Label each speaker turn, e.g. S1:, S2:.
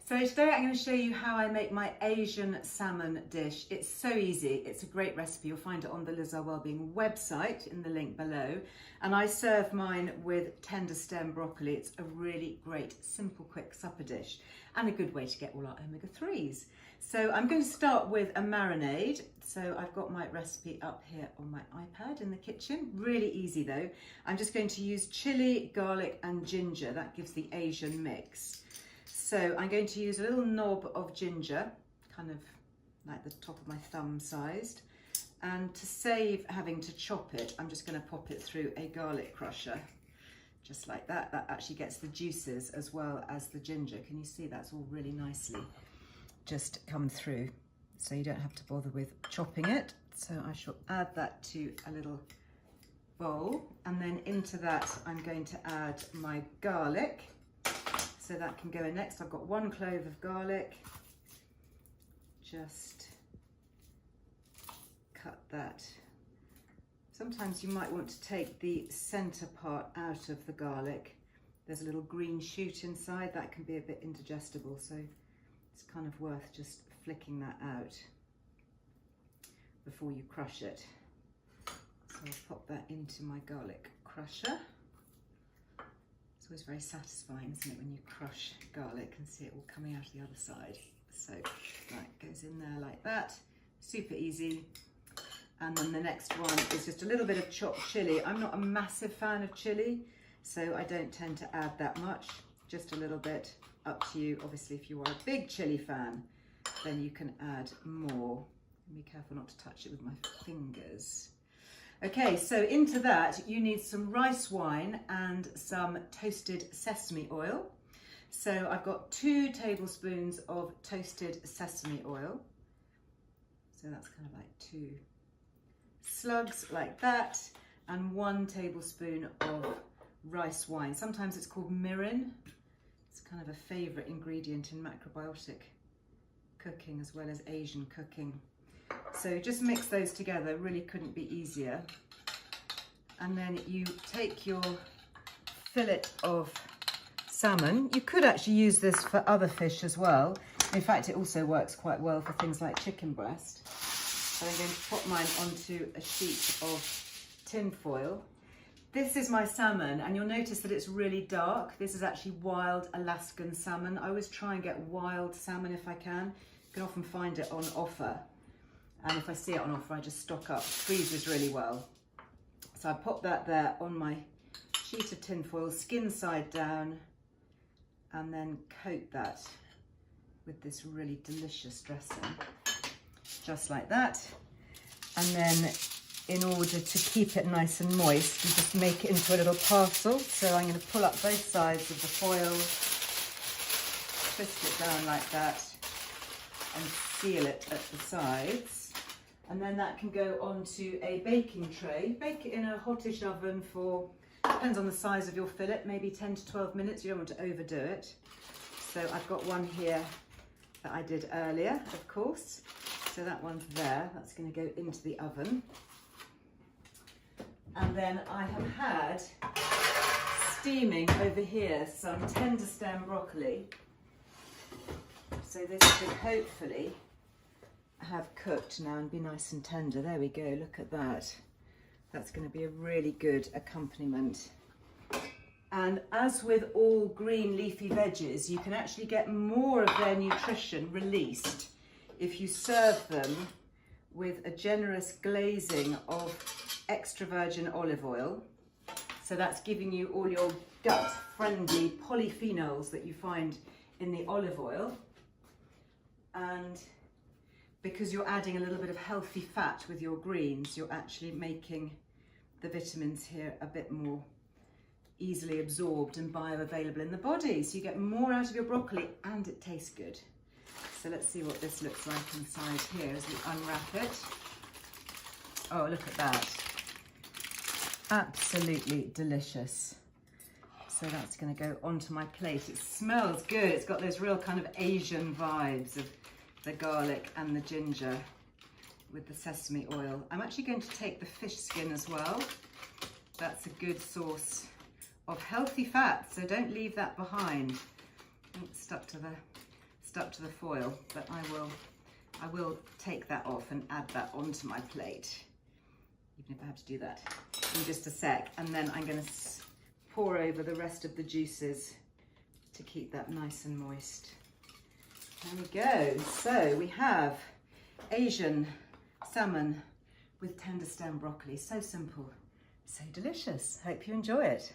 S1: So today I'm going to show you how I make my Asian salmon dish. It's so easy. It's a great recipe. You'll find it on the Earle Wellbeing website in the link below. And I serve mine with Tenderstem broccoli. It's a really great, simple, quick supper dish and a good way to get all our omega-3s. So I'm going to start with a marinade. So I've got my recipe up here on my iPad in the kitchen. Really easy though. I'm just going to use chili, garlic and ginger. That gives the Asian mix. So I'm going to use a little knob of ginger, kind of like the top of my thumb sized. And to save having to chop it, I'm just going to pop it through a garlic crusher, just like that. That actually gets the juices as well as the ginger. Can you see that's all really nicely just come through? So you don't have to bother with chopping it. So I shall add that to a little bowl. And then into that, I'm going to add my garlic. So that can go in next. I've got 1 clove of garlic. Just cut that. Sometimes you might want to take the centre part out of the garlic. There's a little green shoot inside. That can be a bit indigestible, so it's kind of worth just flicking that out before you crush it. So I'll pop that into my garlic crusher. It's always very satisfying, isn't it, when you crush garlic and see it all coming out of the other side. So that goes in there like that. Super easy. And then the next one is just a little bit of chopped chili. I'm not a massive fan of chili, so I don't tend to add that much. Just a little bit, up to you. Obviously, if you are a big chili fan, then you can add more. Be careful not to touch it with my fingers. Okay, so into that you need some rice wine and some toasted sesame oil. So I've got 2 tablespoons of toasted sesame oil. So that's kind of like 2 slugs like that, and 1 tablespoon of rice wine. Sometimes it's called mirin. It's kind of a favourite ingredient in macrobiotic cooking as well as Asian cooking. So just mix those together, really couldn't be easier. And then you take your fillet of salmon. You could actually use this for other fish as well. In fact, it also works quite well for things like chicken breast. So I'm going to put mine onto a sheet of tin foil. This is my salmon, and you'll notice that it's really dark. This is actually wild Alaskan salmon. I always try and get wild salmon if I can. You can often find it on offer. And if I see it on offer, I just stock up. It freezes really well. So I pop that there on my sheet of tin foil, skin side down, and then coat that with this really delicious dressing, just like that. And then in order to keep it nice and moist, you just make it into a little parcel. So I'm going to pull up both sides of the foil, twist it down like that, and seal it at the sides. And then that can go onto a baking tray. Bake it in a hottish oven for, depends on the size of your fillet, maybe 10 to 12 minutes. You don't want to overdo it. So I've got one here that I did earlier, of course. So that one's there. That's going to go into the oven. And then I have had steaming over here some Tenderstem broccoli. So this should hopefully have cooked now and be nice and tender. There we go, look at that. That's going to be a really good accompaniment. And as with all green leafy veggies, you can actually get more of their nutrition released if you serve them with a generous glazing of extra virgin olive oil. So that's giving you all your gut-friendly polyphenols that you find in the olive oil. And because you're adding a little bit of healthy fat with your greens, you're actually making the vitamins here a bit more easily absorbed and bioavailable in the body. So you get more out of your broccoli and it tastes good. So let's see what this looks like inside here as we unwrap it. Oh, look at that. Absolutely delicious. So that's going to go onto my plate. It smells good. It's got those real kind of Asian vibes of the garlic and the ginger with the sesame oil. I'm actually going to take the fish skin as well. That's a good source of healthy fat, so don't leave that behind. It's stuck to the stuck to the foil, but I will take that off and add that onto my plate, even if I have to do that in just a sec. And then I'm going to pour over the rest of the juices to keep that nice and moist. There we go. So we have Asian salmon with tender stem broccoli. So simple, so delicious. Hope you enjoy it.